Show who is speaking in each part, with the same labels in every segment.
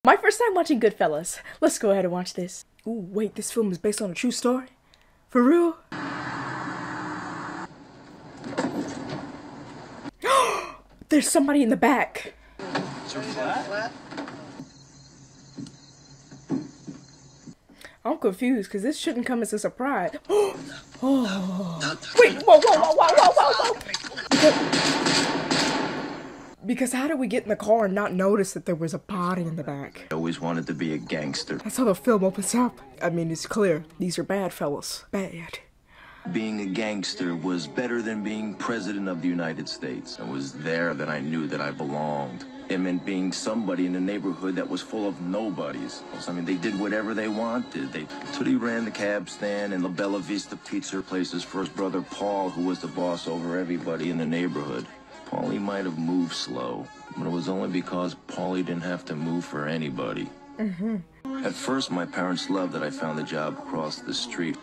Speaker 1: My first time watching Goodfellas. Let's go ahead and watch this. Ooh, wait, this film is based on a true story? For real? There's somebody in the back. I'm confused because this shouldn't come as a surprise. Oh. Wait, whoa. Because how did we get in the car and not notice that there was a body in the back?
Speaker 2: I always wanted to be a gangster.
Speaker 1: That's how the film opens up. I mean, it's clear. These are bad fellas. Bad.
Speaker 2: Being a gangster was better than being president of the United States. It was there that I knew that I belonged. It meant being somebody in a neighborhood that was full of nobodies. I mean, they did whatever they wanted. Tootie ran the cab stand and La Bella Vista Pizza replaced his first brother, Paul, who was the boss over everybody in the neighborhood. Paulie might have moved slow, but it was only because Paulie didn't have to move for anybody. At first, my parents loved that I found a job across the street.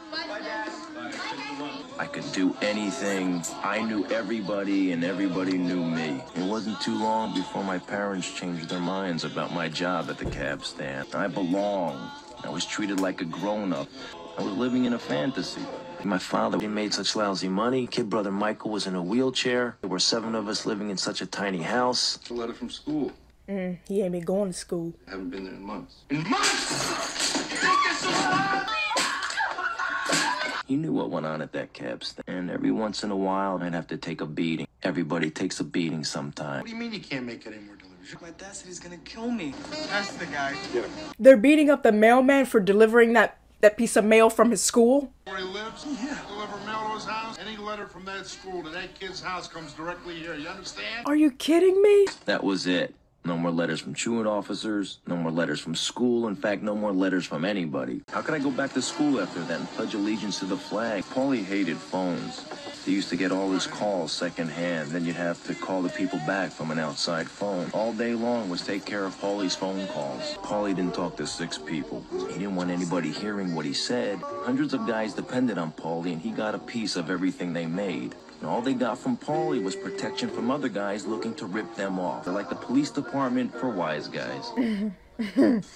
Speaker 2: I could do anything. I knew everybody, and everybody knew me. It wasn't too long before my parents changed their minds about my job at the cab stand. I belonged. I was treated like a grown-up. I was living in a fantasy. My father, he made such lousy money. Kid brother Michael was in a wheelchair. There were 7 of us living in such a tiny house.
Speaker 3: A letter from school.
Speaker 1: He ain't been going to school.
Speaker 3: I haven't been there in months. In months!
Speaker 2: He knew what went on at that cab stand. Every once in a while, I'd have to take a beating. Everybody takes a beating sometime.
Speaker 3: What do you mean you can't make any more deliveries?
Speaker 4: My dad said he's gonna kill me. That's the guy.
Speaker 3: Get him.
Speaker 1: They're beating up the mailman for delivering that piece of mail from his school?
Speaker 5: Where he lives? Yeah. Deliver mail to his house. Any letter from that school to that kid's house comes directly here. You understand?
Speaker 1: Are you kidding me?
Speaker 2: That was it. No more letters from truant officers, no more letters from school, in fact, no more letters from anybody. How could I go back to school after that and pledge allegiance to the flag? Paulie hated phones. He used to get all his calls secondhand, then you'd have to call the people back from an outside phone. All day long was take care of Paulie's phone calls. Paulie didn't talk to 6 people. He didn't want anybody hearing what he said. Hundreds of guys depended on Paulie, and he got a piece of everything they made. And all they got from Paulie was protection from other guys looking to rip them off. They're like the police department for wise guys.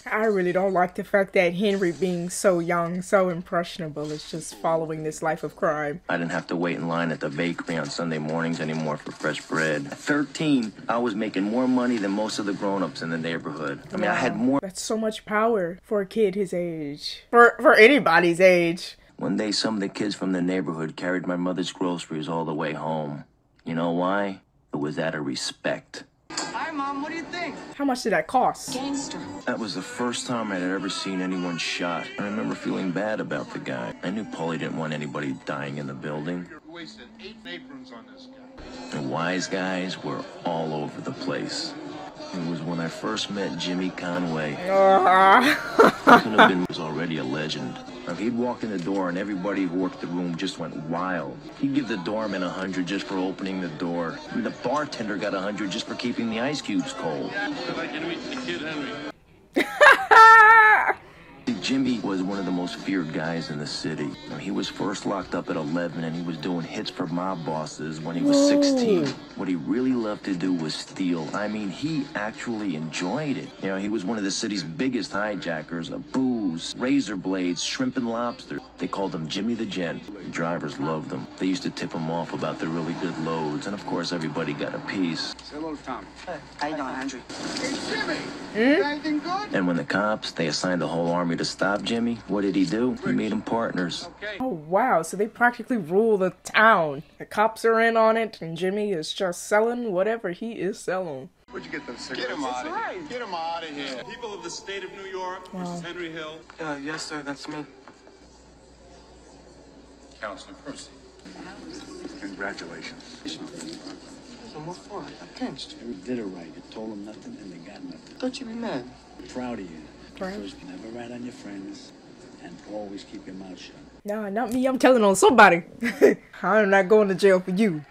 Speaker 1: I really don't like the fact that Henry, being so young, so impressionable, is just following this life of crime.
Speaker 2: I didn't have to wait in line at the bakery on Sunday mornings anymore for fresh bread. At 13, I was making more money than most of the grown-ups in the neighborhood. I mean, I had more.
Speaker 1: That's so much power for a kid his age. For anybody's age.
Speaker 2: One day, some of the kids from the neighborhood carried my mother's groceries all the way home. You know why? It was out of respect.
Speaker 4: Hi, Mom. What do you think?
Speaker 1: How much did that cost?
Speaker 4: Gangster.
Speaker 2: That was the first time I'd ever seen anyone shot. I remember feeling bad about the guy. I knew Paulie didn't want anybody dying in the building.
Speaker 5: You're wasting 8 aprons on this guy.
Speaker 2: The wise guys were all over the place. It was when I first met Jimmy Conway. Was already a legend. He'd walk in the door and everybody who worked the room just went wild. He'd give the doorman 100 just for opening the door. And the bartender got 100 just for keeping the ice cubes cold.
Speaker 5: I'd like you to meet the kid, Henry.
Speaker 2: Jimmy was one of the most feared guys in the city. He was first locked up at 11 and he was doing hits for mob bosses when he was 16. What he really loved to do was steal. I mean, he actually enjoyed it. You know, he was one of the city's biggest hijackers of booze, razor blades, shrimp and lobster. They called him Jimmy the Gent. The drivers loved him. They used to tip him off about the really good loads, and of course everybody got a piece.
Speaker 4: Say hello to Tom. Hey, how you doing, Andrew?
Speaker 5: Hey, Jimmy! Anything good?
Speaker 2: And when the cops, they assigned the whole army to stop Jimmy, what did he do? He made them partners.
Speaker 5: Okay.
Speaker 1: Oh wow, so they practically rule the town. The cops are in on it, and Jimmy is just selling whatever he is selling.
Speaker 5: Where'd you get those cigarettes? Get him out of here. Get him out of here. People of the state of New York versus Henry Hill.
Speaker 4: Yes, sir. That's me.
Speaker 5: Counselor Percy. Congratulations.
Speaker 4: So what for? I got pinched.
Speaker 6: You did it right. You told them nothing and they got nothing.
Speaker 4: Thought you'd be mad.
Speaker 6: I'm proud of you.
Speaker 1: Proud?
Speaker 6: First, never rat on your friends and always keep your mouth shut.
Speaker 1: Nah, not me. I'm telling on somebody. I'm not going to jail for you.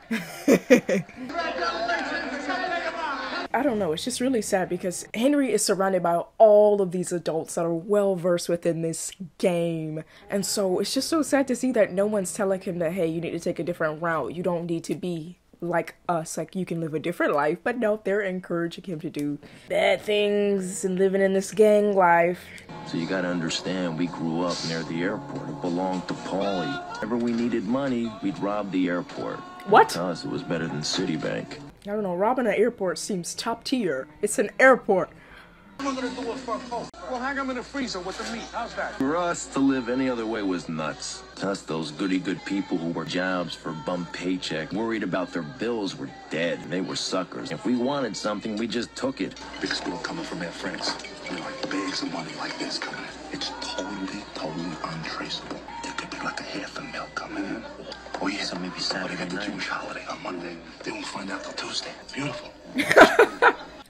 Speaker 1: I don't know, it's just really sad because Henry is surrounded by all of these adults that are well versed within this game. And so it's just so sad to see that no one's telling him that, hey, you need to take a different route. You don't need to be like us, like you can live a different life, but no, they're encouraging him to do bad things and living in this gang life.
Speaker 2: So you gotta understand, we grew up near the airport. It belonged to Paulie. Whenever we needed money, we'd rob the airport.
Speaker 1: What?
Speaker 2: To us, it was better than Citibank.
Speaker 1: I don't know, robbing an airport seems top tier. It's an airport.
Speaker 3: What am I gonna do with front home? Well, hang them in the freezer with the meat. How's that?
Speaker 2: For us, to live any other way was nuts. To us, those goody-good people who worked jobs for bum paycheck, worried about their bills, were dead. They were suckers. If we wanted something, we just took it.
Speaker 3: Big school coming from their friends. Like bags of money like this coming in. It's totally untraceable. There could be like a half a mil coming in. Oh yeah, so maybe Saturday night. They got the Jewish holiday on Monday. They won't find out till Tuesday. It's beautiful.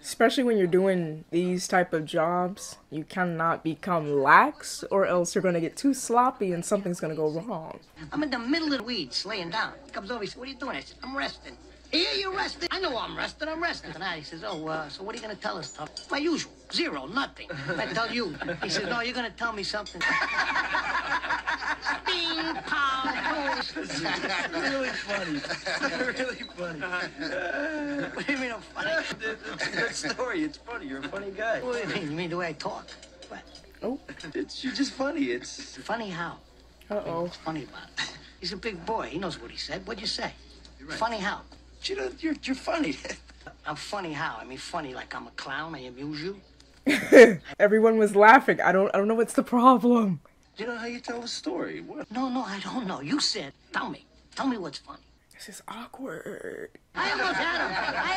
Speaker 1: Especially when you're doing these type of jobs, you cannot become lax or else you're going to get too sloppy and something's going to go wrong.
Speaker 7: I'm in the middle of the weeds, laying down. He comes over, he says, what are you doing? I said, I'm resting. Here, you're resting. I know I'm resting, I'm resting. And he says, oh, so what are you going to tell us, Tough? My usual, zero, nothing. I tell you. He says, no, you're going to tell me something. Bing, pow,
Speaker 6: Really funny. Really funny.
Speaker 7: What do you mean I'm funny?
Speaker 6: It's a good story. It's funny. You're a funny guy.
Speaker 7: What do you mean? You mean the way I talk? What?
Speaker 1: Oh.
Speaker 6: You're just funny. It's
Speaker 7: Funny how?
Speaker 1: Uh-oh.
Speaker 7: What's funny about it? He's a big boy. He knows what he said. What'd you say?
Speaker 6: right.
Speaker 7: Funny how?
Speaker 6: you're funny.
Speaker 7: I'm funny how? I mean funny like I'm a clown, I amuse you?
Speaker 1: Everyone was laughing. I don't know what's the problem.
Speaker 6: You know how you tell a story. What?
Speaker 7: No, I don't know. You said, tell me. Tell me what's funny.
Speaker 1: This is awkward.
Speaker 7: I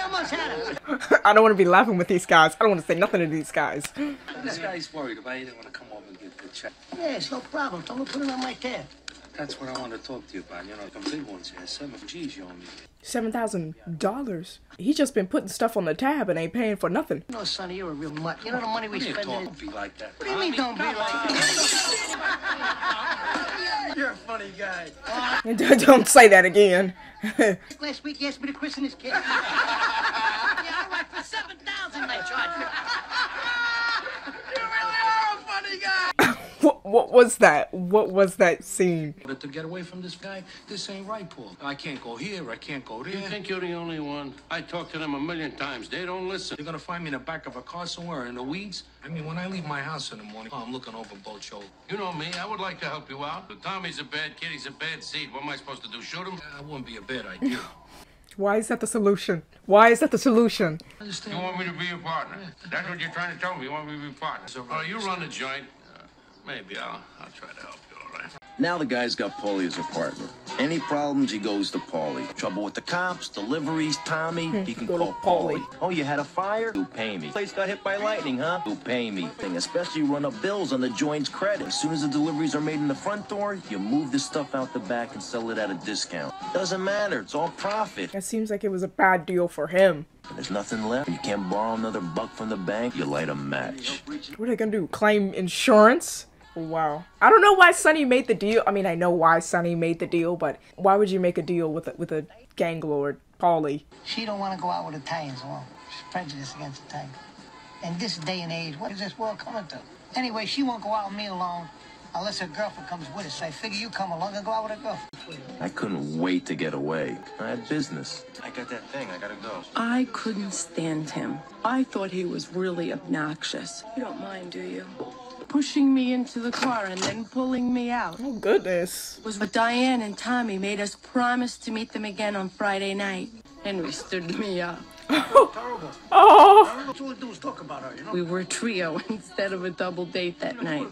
Speaker 7: almost had him.
Speaker 1: I don't want to be laughing with these guys. I don't want to say nothing to these guys.
Speaker 6: This guy's worried about you. They want to come over and get the check.
Speaker 7: Yeah, it's no problem. Tell me to put it on my tab.
Speaker 6: That's what I wanted to talk to you about. You know, some big ones here. 7 G's you owe me.
Speaker 1: $7,000. He's just been putting stuff on the tab and ain't paying for nothing.
Speaker 7: You know, Sonny, you're a real mutt. You know the money we spend in...
Speaker 6: Don't be like that.
Speaker 7: What do you mean don't be like that?
Speaker 6: You're a funny guy.
Speaker 1: Don't say that again.
Speaker 7: Last week you asked me to christen his kid. Yeah, all right, for $7,000 I charged you.
Speaker 6: You really are a funny guy.
Speaker 1: What was that? What was that scene?
Speaker 3: But to get away from this guy, this ain't right, Paul. I can't go here, I can't go there.
Speaker 8: You think you're the only one? I talk to them 1,000,000 times. They don't listen.
Speaker 3: You're gonna find me in the back of a car somewhere in the weeds? I mean, when I leave my house in the morning, I'm looking over both shoulders.
Speaker 8: You know me. I would like to help you out. But Tommy's a bad kid. He's a bad seed. What am I supposed to do? Shoot him?
Speaker 3: That wouldn't be a bad idea.
Speaker 1: Why is that the solution? Why is that the solution?
Speaker 8: You want me to be your partner? That's what you're trying to tell me. You want me to be your partner? Oh, you run the joint. Maybe I'll try to help you, all right?
Speaker 2: Now the guy's got Paulie as a partner. Any problems, he goes to Paulie. Trouble with the cops, deliveries, Tommy, he can
Speaker 1: Go to
Speaker 2: call
Speaker 1: Paulie.
Speaker 2: Paulie. Oh, you had a fire? You pay me. Place got hit by lightning, huh? You pay me. Especially run up bills on the joint's credit. As soon as the deliveries are made in the front door, you move the stuff out the back and sell it at a discount. Doesn't matter, it's all profit.
Speaker 1: That seems like it was a bad deal for him.
Speaker 2: When there's nothing left, you can't borrow another buck from the bank, you light a match.
Speaker 1: What are they gonna do? Claim insurance? Wow. I don't know why Sonny made the deal. I mean, I know why Sonny made the deal, but why would you make a deal with a gang lord, Paulie?
Speaker 7: She don't want to go out with Italians alone. She's prejudiced against Italians. In this day and age, what is this world coming to? Anyway, she won't go out with me alone unless her girlfriend comes with us. I figure you come along and go out with her girlfriend.
Speaker 2: I couldn't wait to get away. I had business.
Speaker 6: I got that thing. I gotta go.
Speaker 9: I couldn't stand him. I thought he was really obnoxious. You don't mind, do you? Pushing me into the car and then pulling me out.
Speaker 1: Oh, goodness.
Speaker 9: Was what Diane and Tommy made us promise to meet them again on Friday night. Henry stood me up.
Speaker 3: Terrible.
Speaker 1: Oh!
Speaker 3: What you would do is talk about her, you know?
Speaker 9: We were a trio instead of a double date that night.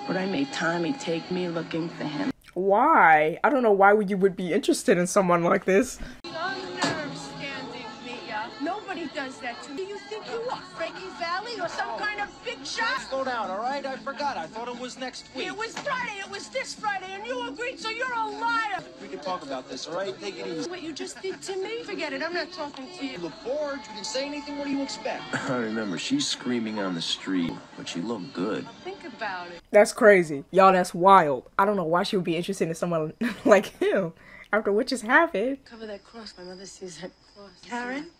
Speaker 9: But I made Tommy take me looking for him.
Speaker 1: Why? I don't know why you would be interested in someone like this.
Speaker 9: Understanding, Mia. Nobody does that to me. You think you are Frankie Valley or some kind of big shot?
Speaker 6: Slow down, all right? I forgot. I thought it was next week.
Speaker 9: It was Friday. It was this Friday, and you agreed, so you're a liar.
Speaker 6: We can talk about this, all right? Take it easy.
Speaker 9: What you just did to me? Forget it. I'm not talking to you.
Speaker 6: You look bored. You didn't say anything. What do you expect?
Speaker 2: I remember, she's screaming on the street, but she looked good.
Speaker 9: Think about it.
Speaker 1: That's crazy. Y'all, that's wild. I don't know why she would be interested in someone like him after what just happened.
Speaker 9: Cover that cross. My mother sees that cross. Karen?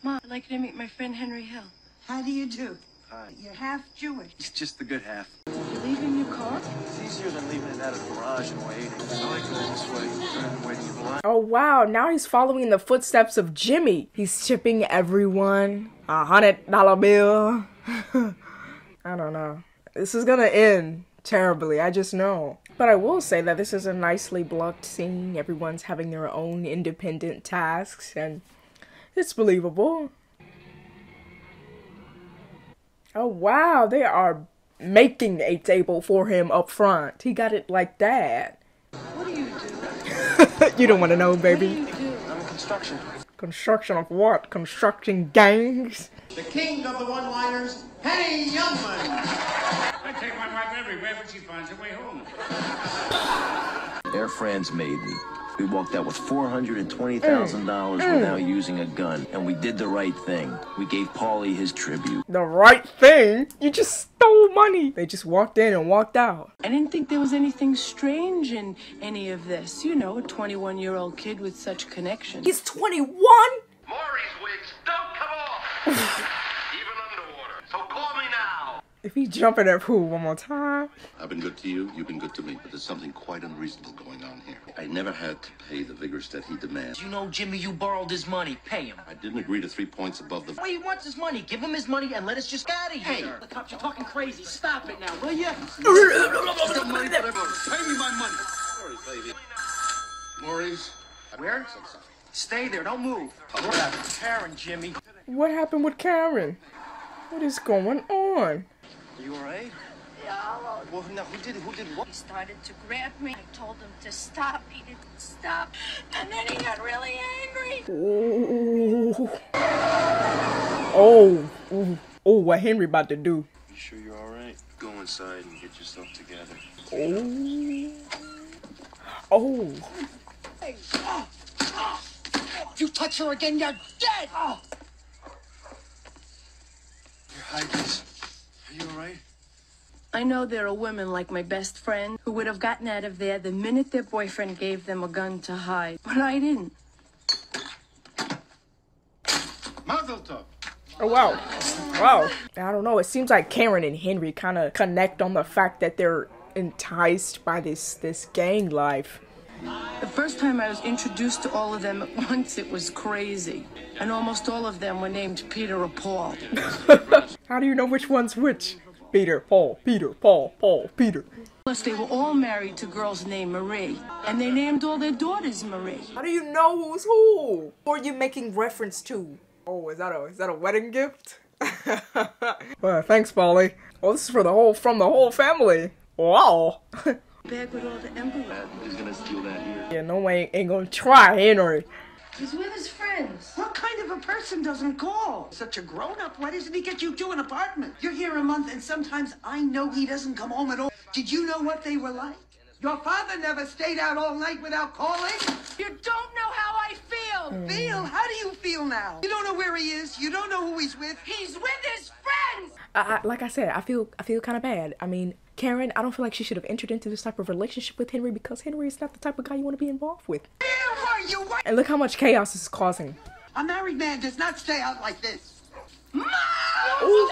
Speaker 9: Mom, I'd like you to meet my friend Henry Hill.
Speaker 4: How do you do? You're half Jewish.
Speaker 6: It's just the good half.
Speaker 9: You leaving your car?
Speaker 6: It's easier than leaving it out of the garage and waiting. I like going this way rather than waiting in line.
Speaker 1: Oh wow, now he's following in the footsteps of Jimmy. He's tipping everyone $100 bill. I don't know. This is gonna end terribly, I just know. But I will say that this is a nicely blocked scene. Everyone's having their own independent tasks, and it's believable. Oh wow, they are making a table for him up front. He got it like that.
Speaker 4: What do you do?
Speaker 1: You don't want to know, baby.
Speaker 4: What do you do?
Speaker 6: I'm in construction.
Speaker 1: Construction of what? Construction gangs?
Speaker 10: The king of the one-liners, Henny Youngman.
Speaker 8: I take my wife everywhere, but she finds her way home.
Speaker 2: Their friends made me. We walked out with $420,000 without using a gun, and we did the right thing. We gave Paulie his tribute.
Speaker 1: The right thing? You just stole money. They just walked in and walked out.
Speaker 9: I didn't think there was anything strange in any of this. You know, a 21-year-old kid with such connections.
Speaker 1: He's 21?
Speaker 8: Maury's wigs don't come off. Even underwater. So call me now.
Speaker 1: If he jumping at pool one more time.
Speaker 3: I've been good to you, you've been good to me, but there's something quite unreasonable going on here. I never had to pay the vigors that he demands.
Speaker 7: You know, Jimmy, you borrowed his money. Pay him.
Speaker 3: I didn't agree to 3 points above the...
Speaker 7: Well, he wants his money. Give him his money and let us just get out of here.
Speaker 4: Hey, the cops are talking crazy. Stop it now, will you?
Speaker 10: Pay me my money.
Speaker 3: Sorry, baby. Maurice.
Speaker 4: Where? Stay there. Don't move. What happened? Karen, Jimmy.
Speaker 1: What happened with Karen? What is going on?
Speaker 6: Are you alright?
Speaker 9: No.
Speaker 6: Well, now, who did what?
Speaker 9: He started to grab me. I told him to stop. He didn't stop. And then he got really angry.
Speaker 1: Ooh. Oh. Ooh. Oh, what Henry about to do?
Speaker 6: You sure you're alright? Go inside and get yourself together.
Speaker 1: Oh.
Speaker 7: Oh. If you touch her again, you're dead. Oh.
Speaker 6: Here, hide this. Are you alright?
Speaker 9: I know there are women like my best friend who would have gotten out of there the minute their boyfriend gave them a gun to hide. But I didn't.
Speaker 5: Mazel tov.
Speaker 1: Oh, wow. Wow. I don't know. It seems like Karen and Henry kind of connect on the fact that they're enticed by this gang life.
Speaker 9: The first time I was introduced to all of them at once, it was crazy. And almost all of them were named Peter or Paul.
Speaker 1: How do you know which one's which? Peter, Paul, Peter, Paul, Paul, Peter.
Speaker 9: Plus, they were all married to girls named Marie. And they named all their daughters Marie.
Speaker 1: How do you know who's who? Who are you making reference to? Oh, is that a wedding gift? Well, thanks, Polly. Oh, this is from the whole family. Wow.
Speaker 9: Bag with all the envelopes.
Speaker 6: He's gonna steal that here.
Speaker 1: Yeah, no way ain't gonna try, Henry.
Speaker 9: He's with his friends.
Speaker 4: What kind of a person doesn't call? Such a grown-up. Why doesn't he get you to an apartment? You're here a month, and sometimes I know he doesn't come home at all. Did you know what they were like? Your father never stayed out all night without calling.
Speaker 9: You don't know how I feel.
Speaker 4: Feel? How do you feel now? You don't know where he is. You don't know who he's with.
Speaker 9: He's with his friends.
Speaker 1: Like I said, I feel kind of bad. I mean, Karen, I don't feel like she should have entered into this type of relationship with Henry because Henry is not the type of guy you want to be involved with.
Speaker 4: Where are you?
Speaker 1: And look how much chaos this is causing.
Speaker 4: A married man does not stay out like this. Mom!
Speaker 1: Ooh.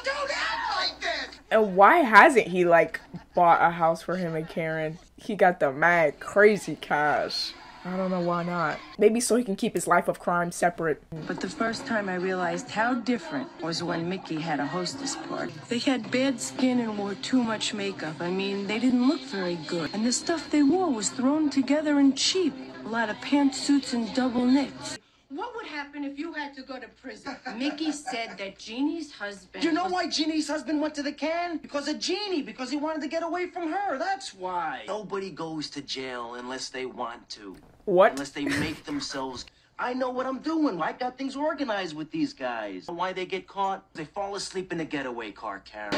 Speaker 4: Don't act like this!
Speaker 1: And why hasn't he, like, bought a house for him and Karen? He got the mad crazy cash. I don't know why not. Maybe so he can keep his life of crime separate.
Speaker 9: But the first time I realized how different was when Mickey had a hostess party. They had bad skin and wore too much makeup. I mean, they didn't look very good. And the stuff they wore was thrown together and cheap. A lot of pantsuits and double knits. What would happen if you had to go to prison? Mickey said that Jeannie's husband...
Speaker 7: You know why Jeannie's husband went to the can? Because of Jeannie, because he wanted to get away from her. That's why. Nobody goes to jail unless they want to.
Speaker 1: What?
Speaker 7: Unless they make themselves... I know what I'm doing. I got things organized with these guys. Why they get caught? They fall asleep in the getaway car, Karen.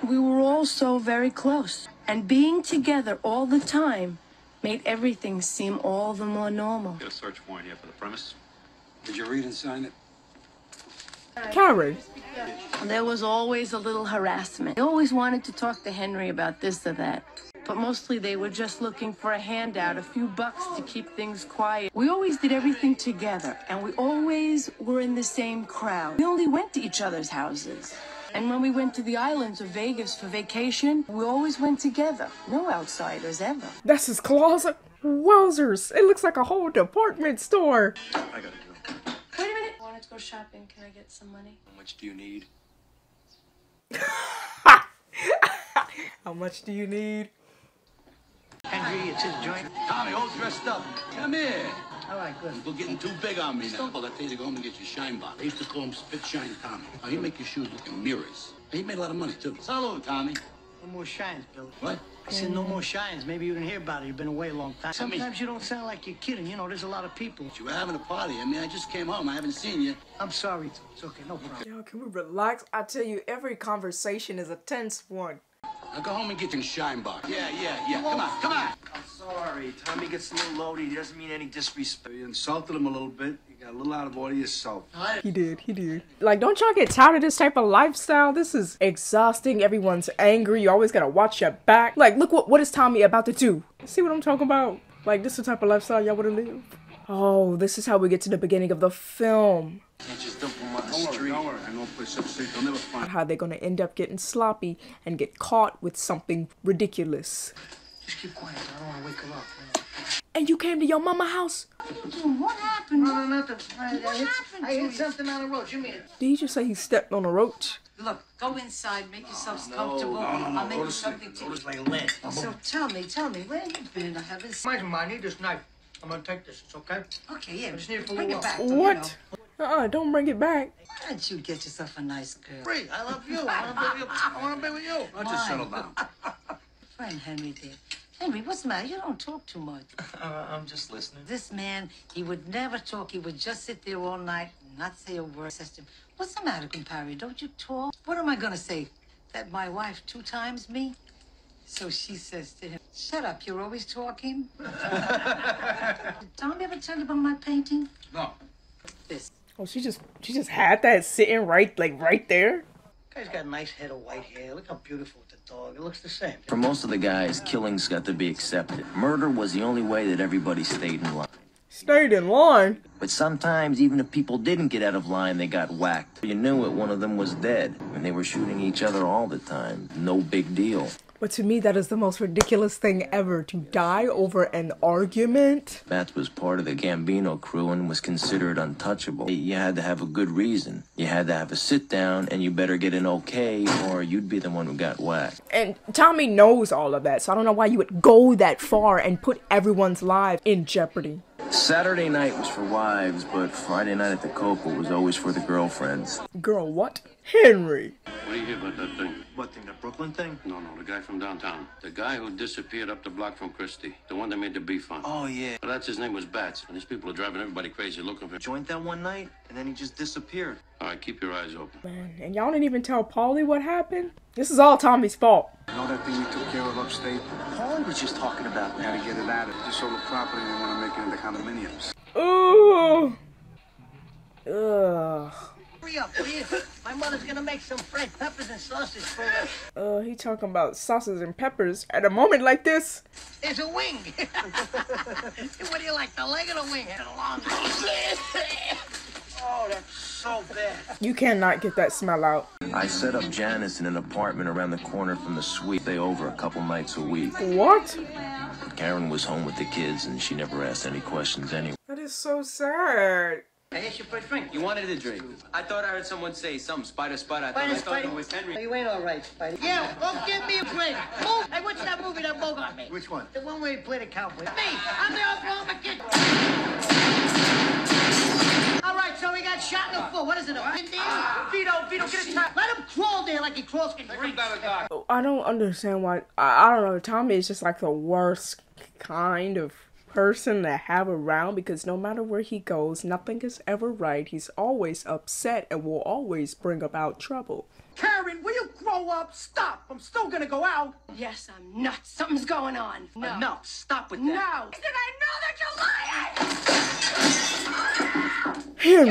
Speaker 9: We were all so very close. And being together all the time made everything seem all the more normal.
Speaker 6: Got a search warrant here for the premise. Did you read and sign it?
Speaker 1: Karen.
Speaker 9: There was always a little harassment. I always wanted to talk to Henry about this or that. But mostly they were just looking for a handout, a few bucks to keep things quiet. We always did everything together, and we always were in the same crowd. We only went to each other's houses. And when we went to the islands or Vegas for vacation, we always went together. No outsiders ever.
Speaker 1: That's his closet? Wowzers, it looks like a whole department store.
Speaker 6: I gotta go.
Speaker 9: Wait a minute. I wanted to go shopping. Can I get some money?
Speaker 6: How much do you need?
Speaker 1: How much do you need?
Speaker 7: Henry, it's his joint.
Speaker 3: Tommy, all dressed up. Come here.
Speaker 7: All right, good.
Speaker 3: You're getting too big on me now. Well, I tell you to go home and get your shine box. They used to call him Spit Shine Tommy. Now, he make your shoes look in mirrors. And he made a lot of money, too. Salute, Tommy.
Speaker 7: No more shines, Billy.
Speaker 3: What?
Speaker 7: I said no more shines. Maybe you didn't hear about it. You've been away a long time. Sometimes you don't sound like you're kidding. You know, there's a lot of people.
Speaker 3: You were having a party. I mean, I just came home. I haven't seen you.
Speaker 7: I'm sorry. It's okay. No problem.
Speaker 1: Yo, can we relax? I tell you, every conversation is a tense one.
Speaker 3: Now go home and get your shine box. Yeah. Come on, come on.
Speaker 6: I'm sorry. Tommy gets a little loaded. He doesn't mean any disrespect.
Speaker 5: You insulted him a little bit. You got a little out of order yourself.
Speaker 1: He did. Like, don't y'all get tired of this type of lifestyle? This is exhausting. Everyone's angry. You always gotta watch your back. Like, look what is Tommy about to do? See what I'm talking about? Like, this is the type of lifestyle y'all wanna live? Oh, this is how we get to the beginning of the film.
Speaker 6: Can't just dump him on the
Speaker 5: Don't
Speaker 6: street.
Speaker 5: worry. I know a place upstate they'll never find.
Speaker 1: How they're gonna end up getting sloppy and get caught with something ridiculous.
Speaker 7: Just keep quiet. I don't want to wake her up. Man.
Speaker 1: And you came to your mama house?
Speaker 7: What happened? No, nothing. I hit something on the road. You mean it?
Speaker 1: Did he just say he stepped on a roach?
Speaker 11: Look, go inside, make yourselves comfortable. I'll make you something to eat.
Speaker 7: Like lead.
Speaker 11: So tell me, where you been? I haven't seen.
Speaker 7: I need this knife. I'm gonna take this. It's okay?
Speaker 11: Okay, yeah.
Speaker 7: I just need it for a
Speaker 11: Bring
Speaker 7: little
Speaker 11: it back.
Speaker 7: while.
Speaker 1: What? Don't bring it back.
Speaker 11: Why don't you get yourself a nice girl?
Speaker 7: Free. I love you. I want to be with you.
Speaker 3: Why don't you settle down?
Speaker 11: Friend Henry, dear. Henry, what's the matter? You don't talk too much.
Speaker 6: I'm just listening.
Speaker 11: This man, he would never talk. He would just sit there all night and not say a word. I said to him, what's the matter, compadre? Don't you talk? What am I going to say? That my wife 2 times me? So she says to him, shut up, you're always talking. Did Tom ever tell you about my painting?
Speaker 3: No.
Speaker 11: This.
Speaker 1: Oh, she just had that sitting right there.
Speaker 7: Guy's got a nice head of white hair. Look how beautiful with the dog. It looks the same.
Speaker 2: For most of the guys, killings got to be accepted. Murder was the only way that everybody stayed in line.
Speaker 1: Stayed in line?
Speaker 2: But sometimes, even if people didn't get out of line, they got whacked. You knew it, one of them was dead. And they were shooting each other all the time. No big deal.
Speaker 1: But to me, that is the most ridiculous thing ever, to die over an argument.
Speaker 2: Matt was part of the Gambino crew and was considered untouchable. You had to have a good reason. You had to have a sit down, and you better get an okay, or you'd be the one who got whacked.
Speaker 1: And Tommy knows all of that, so I don't know why you would go that far and put everyone's life in jeopardy.
Speaker 2: Saturday night was for wives, but Friday night at the Copa was always for the girlfriends.
Speaker 1: Girl, what? Henry.
Speaker 8: What do you hear about that thing?
Speaker 6: What thing? The Brooklyn thing?
Speaker 8: No, the guy from downtown. The guy who disappeared up the block from Christie. The one that made the beef on.
Speaker 6: Oh, yeah.
Speaker 8: Well, that's his name was Bats. And these people are driving everybody crazy looking for him.
Speaker 6: Joined that one night, and then he just disappeared.
Speaker 8: All right, keep your eyes open.
Speaker 1: Man, and y'all didn't even tell Paulie what happened? This is all Tommy's fault.
Speaker 5: You know that thing we took care of upstate?
Speaker 6: Paulie was just talking about
Speaker 5: We
Speaker 6: that.
Speaker 5: had to get it out of it. Just sold the property and they want to make it into condominiums.
Speaker 1: Ooh. Ugh.
Speaker 7: Hurry up, will you? My mother's gonna make some fried peppers and sausage for us.
Speaker 1: He talking about sauces and peppers at a moment like this.
Speaker 7: There's a wing. What do you like, the leg or the wing? Oh, that's so bad.
Speaker 1: You cannot get that smell out.
Speaker 2: I set up Janice in an apartment around the corner from the suite. They over a couple nights a week.
Speaker 1: What?
Speaker 2: Karen was home with the kids, and she never asked any questions anyway.
Speaker 1: That is so sad.
Speaker 7: I asked you for a drink.
Speaker 12: You wanted a drink. I thought I heard someone say something. Spider. I thought it was Henry.
Speaker 7: You ain't all right, Spidey. Yeah, go give me a drink. Move. Hey, what's that movie that Bogart made?
Speaker 5: Which one?
Speaker 7: The one where he played a cowboy. Me. I'm the Oklahoma Kid. All right, so he got shot in the foot. What is it, a Vito, get a tap. Let him crawl there like he crawls.
Speaker 1: I don't understand why. I don't know. Tommy is just like the worst kind of person to have around, because no matter where he goes, nothing is ever right. He's always upset and will always bring about trouble.
Speaker 10: Karen, will you grow up? Stop. I'm still gonna go out.
Speaker 9: Yes, I'm nuts. Something's going on. No.
Speaker 6: Enough. Stop with that.
Speaker 9: No.
Speaker 10: Did I know that you're lying?
Speaker 1: Henry,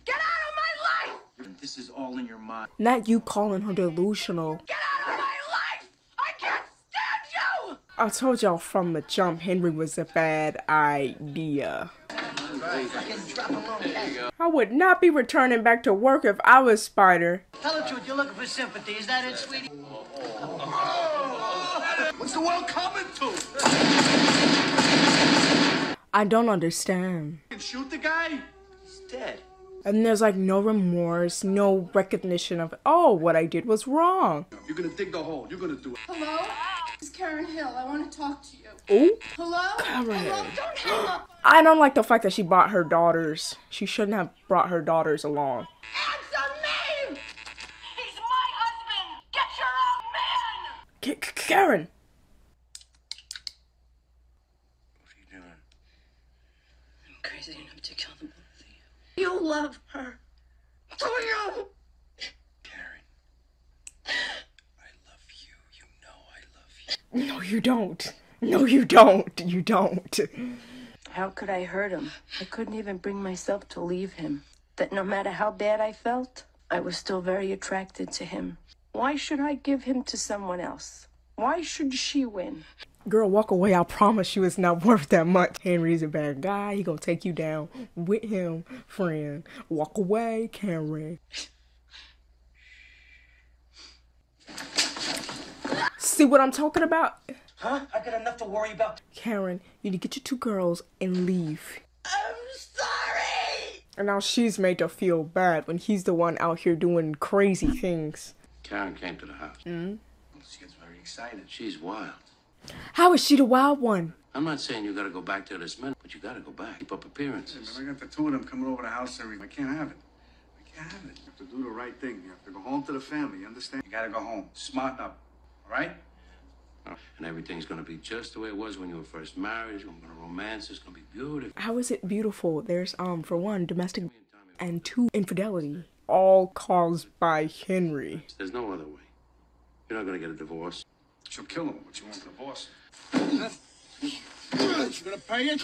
Speaker 10: Get out of my life!
Speaker 6: This is all in your mind.
Speaker 1: not you calling her delusional.
Speaker 10: Get out of my life! I can't stand you!
Speaker 1: I told y'all from the jump Henry was a bad idea. I would not be returning back to work if I was Spider.
Speaker 7: Tell the truth, you're looking for sympathy. Is that it, sweetie?
Speaker 5: What's the world coming to?
Speaker 1: I don't understand.
Speaker 5: You can shoot the guy?
Speaker 12: He's dead.
Speaker 1: And there's like no remorse, no recognition of, oh, what I did was wrong.
Speaker 5: You're gonna dig the hole. You're gonna do it.
Speaker 13: Hello? It's Karen Hill. I want to talk to you.
Speaker 1: Ooh.
Speaker 13: Hello?
Speaker 1: Karen.
Speaker 13: Hello? Don't hang up.
Speaker 1: I don't like the fact that she brought her daughters. She shouldn't have brought her daughters along.
Speaker 13: Answer me! He's my husband! Get your own man!
Speaker 1: Karen!
Speaker 12: What are you doing?
Speaker 9: I'm crazy enough to kill them both of you.
Speaker 13: You love her. Do you?
Speaker 12: Karen. I love you. You know I love you.
Speaker 1: No, you don't. No, you don't. You don't.
Speaker 9: How could I hurt him? I couldn't even bring myself to leave him. That no matter how bad I felt, I was still very attracted to him. Why should I give him to someone else? Why should she win?
Speaker 1: Girl, walk away. I promise you it's not worth that much. Henry's a bad guy. He gonna take you down with him, friend. Walk away, Karen. See what I'm talking about?
Speaker 12: Huh? I got enough to worry about.
Speaker 1: Karen, you need to get your 2 girls and leave.
Speaker 13: I'm sorry!
Speaker 1: And now she's made to feel bad when he's the one out here doing crazy things.
Speaker 8: Karen came to the house.
Speaker 1: Mm-hmm.
Speaker 8: She gets very excited. She's wild.
Speaker 1: How is she the wild one?
Speaker 8: I'm not saying you gotta go back there this minute, but you gotta go back. Keep up appearances.
Speaker 5: I got the 2 of them coming over the house every. I can't have it. I can't have it. You have to do the right thing. You have to go home to the family. You understand? You gotta go home. Smarten up. All right?
Speaker 8: And everything's gonna be just the way it was when you were first married. You're gonna romance. It's gonna be beautiful.
Speaker 1: How is it beautiful? There's for 1, domestic, and 2, infidelity. All caused by Henry.
Speaker 8: There's no other way. You're not gonna get a divorce.
Speaker 5: She'll kill him, but she won't divorce him. You gonna pay it?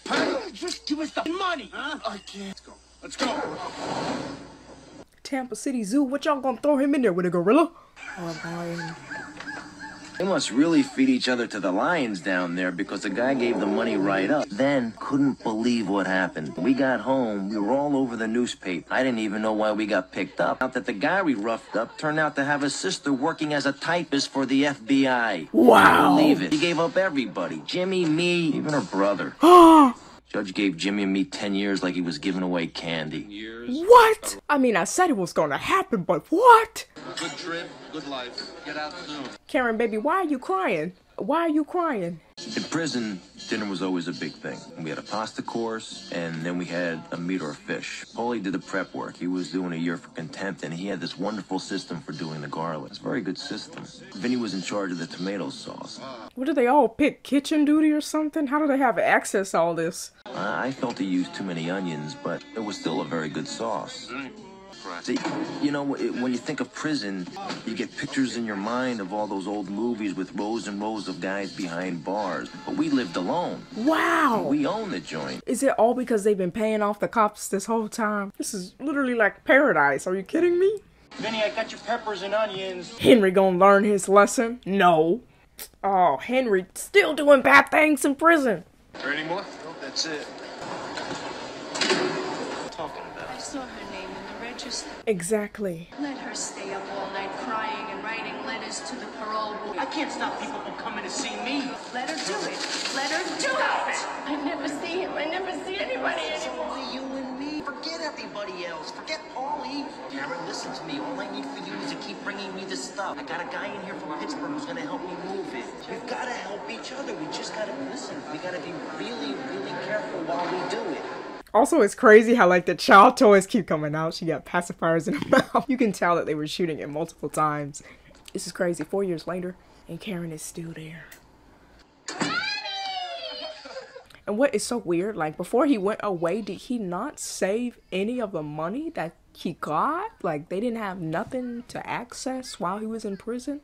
Speaker 5: Pay it?
Speaker 12: Just give us the money.
Speaker 5: Huh? I can't. Let's go. Let's go.
Speaker 1: Tampa City Zoo, what y'all gonna throw him in there with, a gorilla? Oh, boy.
Speaker 2: They must really feed each other to the lions down there because the guy gave the money right up. Then couldn't believe what happened. We got home, we were all over the newspaper. I didn't even know why we got picked up. Out that the guy we roughed up turned out to have a sister working as a typist for the FBI.
Speaker 1: Wow.
Speaker 2: Believe it. He gave up everybody. Jimmy, me, even her brother. Judge gave Jimmy and me 10 years like he was giving away candy.
Speaker 1: What? I mean, I said it was gonna happen, but what?
Speaker 5: Good trip, good life. Get out soon.
Speaker 1: Karen, baby, why are you crying? Why are you crying?
Speaker 2: In prison, dinner was always a big thing. We had a pasta course, and then we had a meat or a fish. Paulie did the prep work. He was doing a year for contempt, and he had this wonderful system for doing the garlic. It's a very good system. Vinny was in charge of the tomato sauce.
Speaker 1: What, do they all pick kitchen duty or something? How do they have access to all this?
Speaker 2: I felt he used too many onions, but it was still a very good sauce. See, you know, when you think of prison, you get pictures in your mind of all those old movies with rows and rows of guys behind bars. But we lived alone.
Speaker 1: Wow!
Speaker 2: We own the joint.
Speaker 1: Is it all because they've been paying off the cops this whole time? This is literally like paradise. Are you kidding me?
Speaker 12: Vinny, I got your peppers and onions.
Speaker 1: Henry gonna learn his lesson? No. Oh, Henry still doing bad things in prison.
Speaker 5: Any more?
Speaker 12: Nope, that's it.
Speaker 9: I saw her name in the register.
Speaker 1: Exactly.
Speaker 13: Let her stay up all night crying and writing letters to the parole board.
Speaker 12: I can't stop people from coming to see me.
Speaker 13: Let her do it. Let her do it. I never see him. I never see anybody
Speaker 12: It's
Speaker 13: anymore.
Speaker 12: only you and me. Forget everybody else. Forget Paulie. Karen, listen to me. All I need for you is to keep bringing me the stuff. I got a guy in here from Pittsburgh who's gonna help me move it. We've got to help each other. We just got to listen. We got to be really, really careful while we do it.
Speaker 1: Also, it's crazy how, like, the child toys keep coming out. She got pacifiers in her mouth. You can tell that they were shooting it multiple times. This is crazy. 4 years later, and Karen is still there. And what is so weird, like, before he went away, did he not save any of the money that he got? Like, they didn't have nothing to access while he was in prison?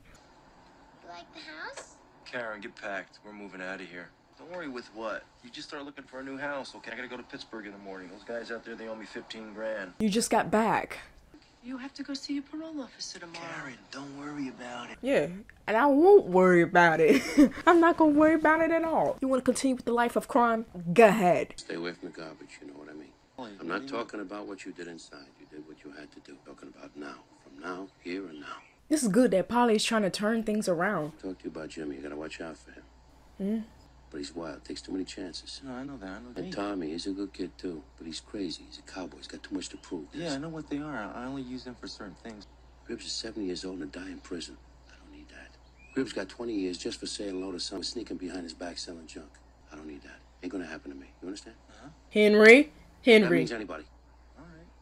Speaker 13: You like the house?
Speaker 2: Karen, get packed. We're moving out of here. Don't worry with what. You just start looking for a new house, okay? I gotta go to Pittsburgh in the morning. Those guys out there, they owe me 15 grand.
Speaker 1: You just got back.
Speaker 9: You have to go see your parole officer tomorrow.
Speaker 12: Karen, don't worry about it.
Speaker 1: Yeah, and I won't worry about it. I'm not gonna worry about it at all. You wanna continue with the life of crime? Go ahead.
Speaker 14: Stay away from the garbage, you know what I mean? I'm not talking about what you did inside. You did what you had to do. I'm talking about now. From now, here and now.
Speaker 1: This is good that Polly's trying to turn things around.
Speaker 14: Talk to you about Jimmy. You gotta watch out for him.
Speaker 1: Hmm?
Speaker 14: But he's wild. Takes too many chances.
Speaker 6: No, I know that. I know that.
Speaker 14: And Tommy, he's a good kid too. But he's crazy. He's a cowboy. He's got too much to prove.
Speaker 6: Yeah, I know what they are. I only use them for certain things.
Speaker 14: Gribbs is 70 years old and die in prison. I don't need that. Gribbs got 20 years just for saying hello to someone sneaking behind his back selling junk. I don't need that. Ain't gonna happen to me. You understand?
Speaker 1: Henry?
Speaker 14: That means anybody.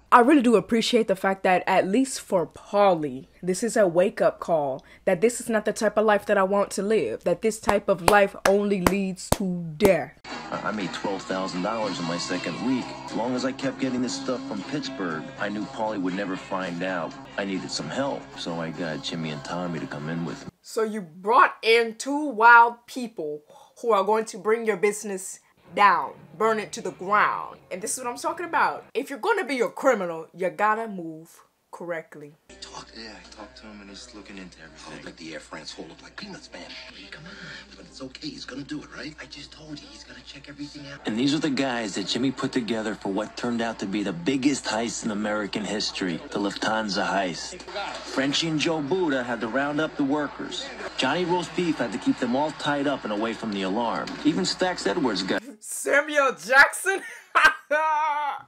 Speaker 1: I really do appreciate the fact that, at least for Polly, this is a wake-up call. That this is not the type of life that I want to live. That this type of life only leads to death.
Speaker 2: I made $12,000 in my second week. As long as I kept getting this stuff from Pittsburgh, I knew Polly would never find out. I needed some help, so I got Jimmy and Tommy to come in with me.
Speaker 1: So you brought in two wild people who are going to bring your business down, burn it to the ground. And this is what I'm talking about. If you're gonna be a criminal, you gotta move correctly.
Speaker 12: I talked to him and he's looking into everything. Like the Air France hold up like peanuts, man. Come on. But it's okay. He's gonna do it, right? I just told you he's gonna check everything out.
Speaker 2: And these are the guys that Jimmy put together for what turned out to be the biggest heist in American history, the Lufthansa heist. Frenchie and Joe Buddha had to round up the workers. Johnny Roast Beef had to keep them all tied up and away from the alarm. Even Stax Edwards got...
Speaker 1: Samuel Jackson?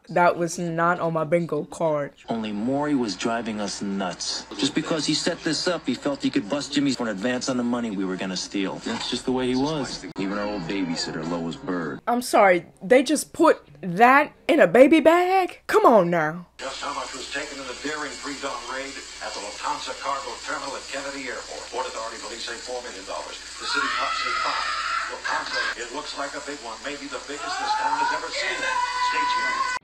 Speaker 1: That was not on my bingo card.
Speaker 2: Only Maury was driving us nuts. Just because he set this up, he felt he could bust Jimmy for an advance on the money we were gonna steal. That's just the way he was. Even our old babysitter, Lois Bird.
Speaker 1: I'm sorry, they just put that in a baby bag? Come on now.
Speaker 15: Just how much was taken in the daring pre-dawn raid at the Lufthansa cargo terminal at Kennedy Airport? Port Authority police say $4 million. The city cops say $5. Lufthansa, it looks like a big one. Maybe the biggest this town has ever seen. Stay tuned.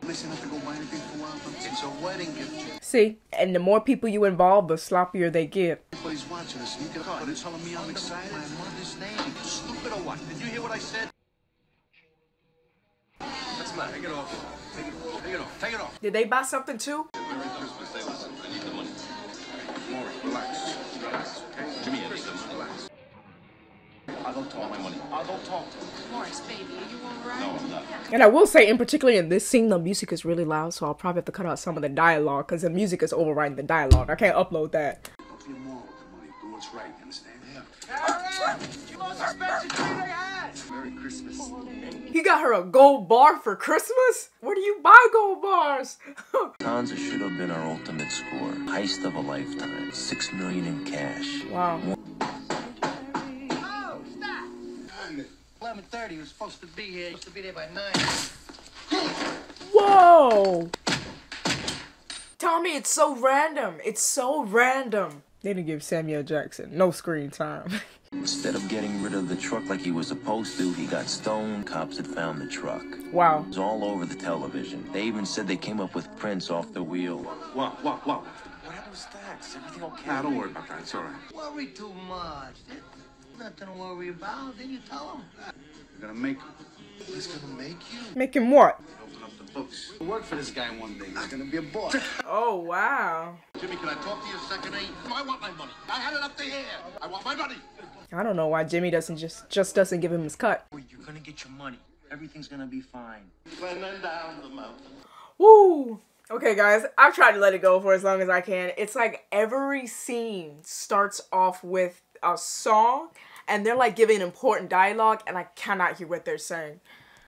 Speaker 3: Listen, have to go buy anything for a while.
Speaker 12: It's a wedding gift.
Speaker 1: See, and the more people you involve, the sloppier they get.
Speaker 3: Everybody's watching us. You get caught. They're telling me I'm excited.
Speaker 12: My mother's name. Stupid or what? Did you hear what I said?
Speaker 3: What's the matter? Take it off. Take it off. Take it off. Take it off.
Speaker 1: Did they buy something too?
Speaker 3: Merry Christmas. Hey, listen, I need the money. Maury, relax. Relax, okay? Jimmy, I need the money. Relax. I'll go talk my money. I'll go talk to him.
Speaker 9: Morris, baby, are you alright?
Speaker 3: No, I'm not.
Speaker 1: And I will say, in particular in this scene, the music is really loud, so I'll probably have to cut out some of the dialogue, because the music is overriding the dialogue. I can't upload that.
Speaker 3: Don't be a moron with the money. Do what's right, you understand?
Speaker 10: You most expensive tree they had!
Speaker 3: Merry Christmas.
Speaker 1: He got her a gold bar for Christmas? Where do you buy gold bars?
Speaker 2: Lufthansa should have been our ultimate score. Heist of a lifetime. $6 million in cash.
Speaker 1: Wow.
Speaker 7: 11:30. He was supposed to be here. Supposed to be there by 9.
Speaker 1: Whoa! Tommy, it's so random. It's so random. They didn't give Samuel Jackson no screen time.
Speaker 2: Instead of getting rid of the truck like he was supposed to, he got stoned. Cops had found the truck.
Speaker 1: Wow.
Speaker 2: It was all over the television. They even said they came up with prints off the wheel.
Speaker 3: What?
Speaker 6: What happened to Stax? Everything okay?
Speaker 3: Nah, don't worry about that. It's all right.
Speaker 7: Worry too much. There's nothing to worry about. Then you tell him.
Speaker 3: You're gonna make him. He's gonna make you.
Speaker 1: Make him what?
Speaker 3: Open up the books. I'll work for this guy one day. He's gonna be a boss.
Speaker 1: Oh, wow.
Speaker 15: Jimmy, can I talk to you a second, eh? I want my money. I had it up to here. I want my money.
Speaker 1: I don't know why Jimmy doesn't just doesn't give him his cut.
Speaker 12: You're gonna get your money. Everything's gonna be fine.
Speaker 15: And then down the mountain.
Speaker 1: Woo! Okay, guys, I've tried to let it go for as long as I can. It's like every scene starts off with a song, and they're like giving important dialogue, and I cannot hear what they're saying.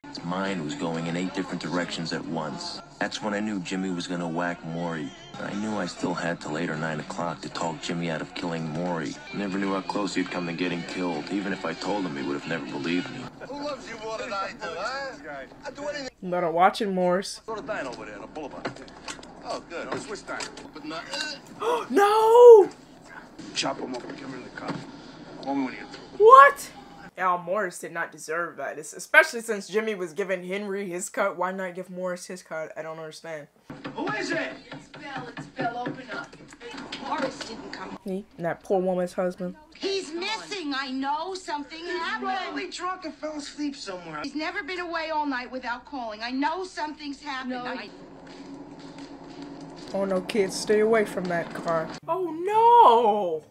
Speaker 2: His mind was going in 8 different directions at once. That's when I knew Jimmy was gonna whack Maury. I knew I still had till 8 or 9 o'clock to talk Jimmy out of killing Maury. Never knew how close he'd come to getting killed. Even if I told him, he would have never believed me.
Speaker 15: Who loves you more than I do, huh? I'd do anything.
Speaker 1: You better watch it, Morris.
Speaker 15: Go to dine over there on the boulevard. Oh, good. No, switch dine. But not.
Speaker 1: No!
Speaker 3: Chop him up and get him in the car. Call me when you get through.
Speaker 1: What? Al Morris did not deserve that. Especially since Jimmy was giving Henry his cut. Why not give Morris his cut? I don't understand.
Speaker 10: Who is it?
Speaker 9: It's Belle. It's Belle. Open up. Morris didn't come.
Speaker 1: He and that poor woman's husband.
Speaker 13: He's missing. I know something happened.
Speaker 12: Probably drunk and fell asleep somewhere.
Speaker 13: He's never been away all night without calling. I know something's happened.
Speaker 9: No.
Speaker 1: Oh no, kids, stay away from that car. Oh no!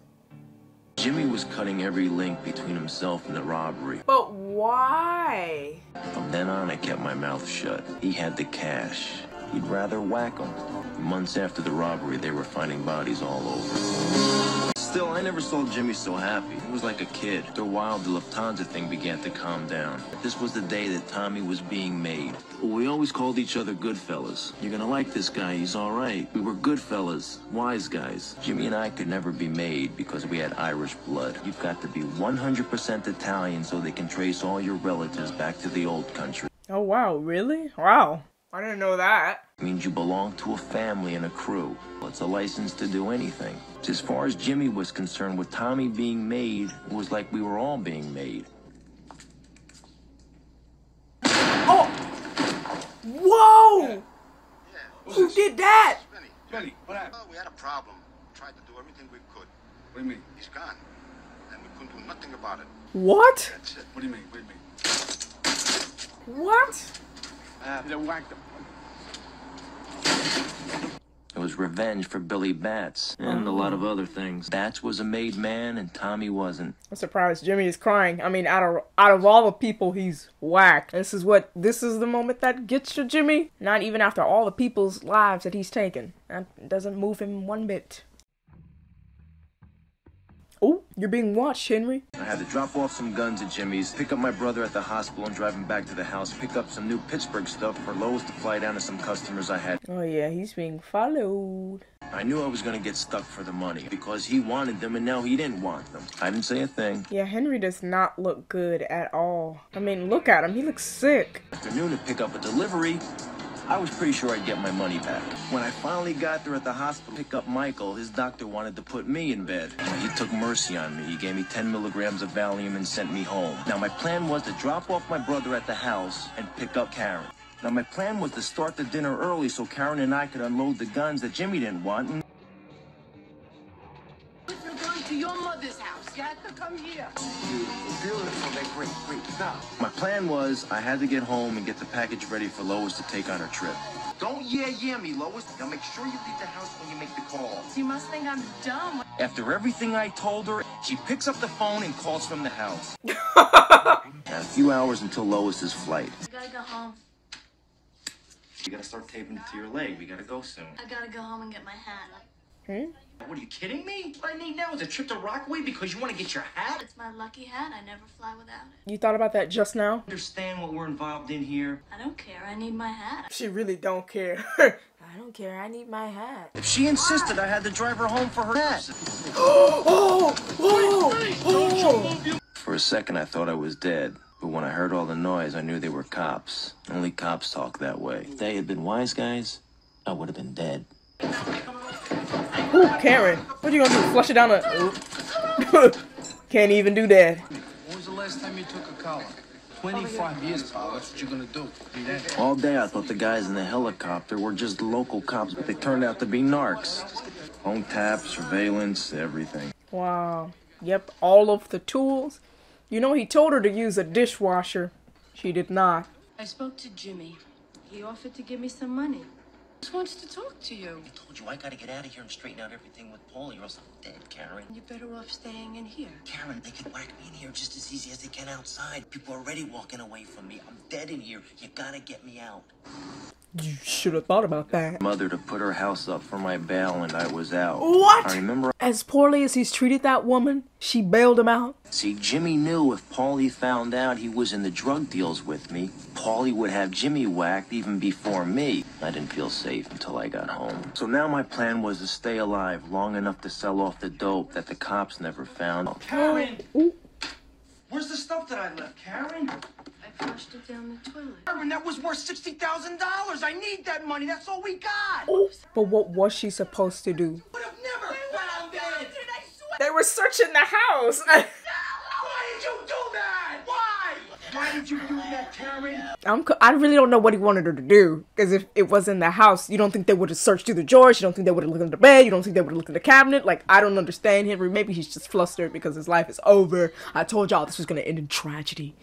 Speaker 2: Jimmy was cutting every link between himself and the robbery.
Speaker 1: But why?
Speaker 2: From then on, I kept my mouth shut. He had the cash. He'd rather whack them. Months after the robbery, they were finding bodies all over. Still, I never saw Jimmy so happy. He was like a kid. After a while, the Lufthansa thing began to calm down. This was the day that Tommy was being made. We always called each other Goodfellas. You're gonna like this guy, he's all right. We were Goodfellas, wise guys. Jimmy and I could never be made because we had Irish blood. You've got to be 100% Italian so they can trace all your relatives back to the old country.
Speaker 1: Oh wow, really? Wow. I didn't know that.
Speaker 2: It means you belong to a family and a crew. It's a license to do anything. As far as Jimmy was concerned, with Tommy being made, it was like we were all being made.
Speaker 1: Oh! Whoa!
Speaker 3: Yeah.
Speaker 1: Who did that?
Speaker 5: Benny, what happened?
Speaker 3: Well, we had a problem. Tried to do everything we could.
Speaker 5: What do you mean?
Speaker 3: He's gone. And we couldn't do nothing about it.
Speaker 1: What?
Speaker 3: That's it.
Speaker 5: What do you mean? What do you mean?
Speaker 1: What?
Speaker 5: They whacked him.
Speaker 2: It was revenge for Billy Bats and a lot of other things. Bats was a made man and Tommy wasn't.
Speaker 1: I'm surprised Jimmy is crying. I mean, out of all the people he's whacked, this is the moment that gets to Jimmy? Not even after all the people's lives that he's taken. That doesn't move him one bit. Oh, you're being watched, Henry.
Speaker 2: I had to drop off some guns at Jimmy's, pick up my brother at the hospital and drive him back to the house, pick up some new Pittsburgh stuff for Lois to fly down to some customers I had.
Speaker 1: Oh yeah, he's being followed.
Speaker 2: I knew I was going to get stuck for the money because he wanted them and now he didn't want them. I didn't say a thing.
Speaker 1: Yeah, Henry does not look good at all. I mean, look at him. He looks sick.
Speaker 2: Afternoon to pick up a delivery. I was pretty sure I'd get my money back. When I finally got there at the hospital to pick up Michael, his doctor wanted to put me in bed. He took mercy on me. He gave me 10 milligrams of Valium and sent me home. Now, my plan was to drop off my brother at the house and pick up Karen. Now, my plan was to start the dinner early so Karen and I could unload the guns that Jimmy didn't want. And
Speaker 11: You're going to your mother's house. You have to come here.
Speaker 12: Beautiful, they're great. Now,
Speaker 2: my plan was I had to get home and get the package ready for Lois to take on her trip.
Speaker 12: don't yeah me, Lois. Now make sure you leave the house when you make the call.
Speaker 9: You must think I'm dumb.
Speaker 2: After everything I told her, she picks up the phone and calls from the house. Now, a few hours until Lois's flight.
Speaker 9: I gotta go home.
Speaker 12: You gotta start taping it to your leg. We gotta go soon.
Speaker 9: I gotta go home and get my hat.
Speaker 12: What, are you kidding me? What I need now is a trip to Rockaway because you want to get your hat?
Speaker 9: It's my lucky hat. I never fly without it.
Speaker 1: You thought about that just now?
Speaker 12: Understand what we're involved in here?
Speaker 9: I don't care. I need my hat.
Speaker 1: She really don't care. I don't care. I need my hat.
Speaker 2: If she insisted, I had to drive her home for her hat. For a second, I thought I was dead. But when I heard all the noise, I knew they were cops. Only cops talk that way. If they had been wise guys, I would have been dead.
Speaker 1: Ooh, Karen. What are you gonna do? Flush it down a... Can't even do that.
Speaker 6: When was the last time you took a collar? 25 years, pal. That's what you're gonna do.
Speaker 2: All day, I thought the guys in the helicopter were just local cops, but they turned out to be narcs. Phone taps, surveillance, everything.
Speaker 1: Wow. Yep, all of the tools. You know, he told her to use a dishwasher. She did not.
Speaker 9: I spoke to Jimmy. He offered to give me some money. He just wants to talk to you.
Speaker 12: I told you I gotta get out of here and straighten out everything with Paulie or else I'm dead, Karen.
Speaker 9: You're better off staying in here.
Speaker 12: Karen, they can whack me in here just as easy as they can outside. People are already walking away from me. I'm dead in here. You gotta get me out.
Speaker 1: You should have thought about that.
Speaker 2: Mother to put her house up for my bail and I was out.
Speaker 1: What?
Speaker 2: I remember.
Speaker 1: As poorly as he's treated that woman, she bailed him out.
Speaker 2: See, Jimmy knew if Paulie found out he was in the drug deals with me, Paulie would have Jimmy whacked even before me. I didn't feel safe until I got home. So now my plan was to stay alive long enough to sell off the dope that the cops never found.
Speaker 12: Karen! Where's the stuff that I left, Karen?
Speaker 9: I flushed it down the toilet.
Speaker 12: Karen, that was worth $60,000. I need that money. That's all we got.
Speaker 1: Oh, but what was she supposed to do?
Speaker 12: Would have never found it.
Speaker 1: They were searching the house.
Speaker 12: Why did you do that? Why? Why did you do that, Karen?
Speaker 1: I really don't know what he wanted her to do. Because if it was in the house, you don't think they would have searched through the drawers. You don't think they would have looked in the bed. You don't think they would have looked in the cabinet. Like, I don't understand Henry. Maybe he's just flustered because his life is over. I told y'all this was going to end in tragedy.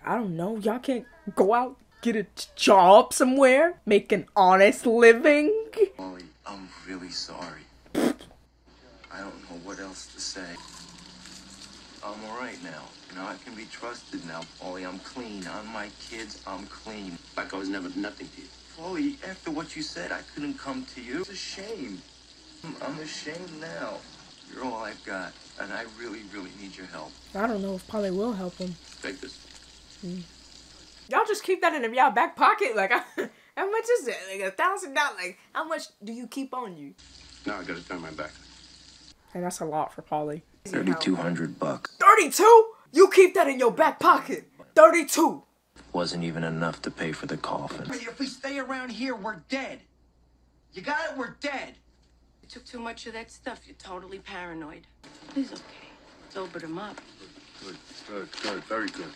Speaker 1: I don't know. Y'all can't go out, get a job somewhere, make an honest living.
Speaker 2: Polly, I'm really sorry. I don't know what else to say. I'm alright now. You know, I can be trusted now, Polly. I'm clean. On my kids, I'm clean.
Speaker 14: Like I was never nothing to you.
Speaker 2: Polly, after what you said, I couldn't come to you. It's a shame. I'm ashamed now. You're all I've got, and I really, really need your help.
Speaker 1: I don't know if Polly will help him.
Speaker 2: Take this.
Speaker 1: Y'all just keep that in y'all back pocket? Like, how much is it? Like $1,000? Like, how much do you keep on you?
Speaker 14: Now I gotta turn my back.
Speaker 1: And that's a lot for Polly.
Speaker 2: $3,200.
Speaker 1: 32? You keep that in your back pocket. 32.
Speaker 2: Wasn't even enough to pay for the coffin.
Speaker 4: If we stay around here, we're dead. You got it? We're dead.
Speaker 9: You took too much of that stuff. You're totally paranoid. He's okay. Sobered him up.
Speaker 5: Good, very good.